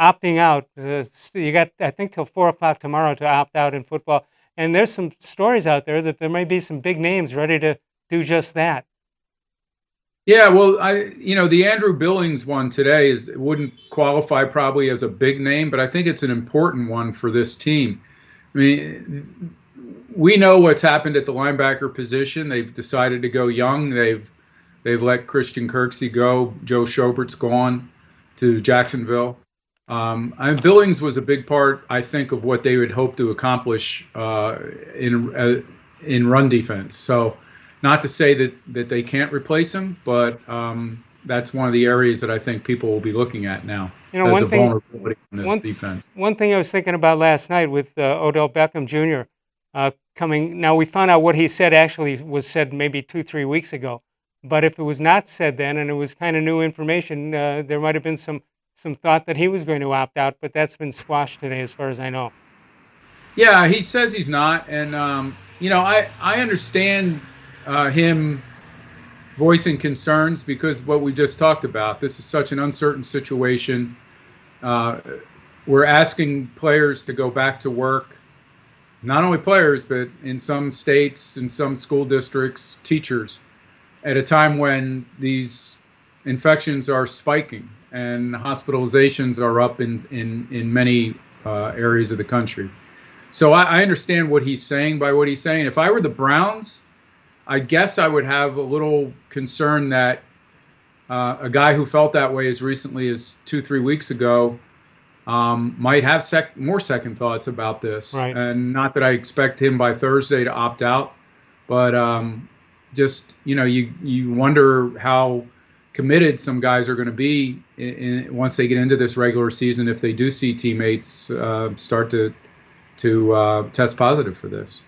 opting out. You got, I think, till 4 o'clock tomorrow to opt out in football. And there's some stories out there that there may be some big names ready to do just that. Yeah, well, the Andrew Billings one today wouldn't qualify probably as a big name, but I think it's an important one for this team. I mean, we know what's happened at the linebacker position. They've decided to go young. They've let Christian Kirksey go. Joe Schobert's gone to Jacksonville. Billings was a big part, I think, of what they would hope to accomplish in run defense. So, not to say that they can't replace him, but that's one of the areas that I think people will be looking at now You know, as one a thing, vulnerability in this one defense. one thing I was thinking about last night with Odell Beckham Jr. Coming. Now we found out what he said actually was said maybe 2-3 weeks ago. But if it was not said then, and it was kind of new information, there might have been some thought that he was going to opt out. But that's been squashed today, as far as I know. Yeah, he says he's not, and I understand him voicing concerns because what we just talked about. This is such an uncertain situation. Uh, we're asking players to go back to work. Not only players, but in some states, in some school districts, teachers, at a time when these infections are spiking and hospitalizations are up in many areas of the country. So I understand what he's saying by what he's saying. If I were the Browns, I guess I would have a little concern that a guy who felt that way as recently as 2-3 weeks ago might have more second thoughts about this. Right. And not that I expect him by Thursday to opt out, but just you wonder how committed some guys are going to be once they get into this regular season if they do see teammates start to test positive for this.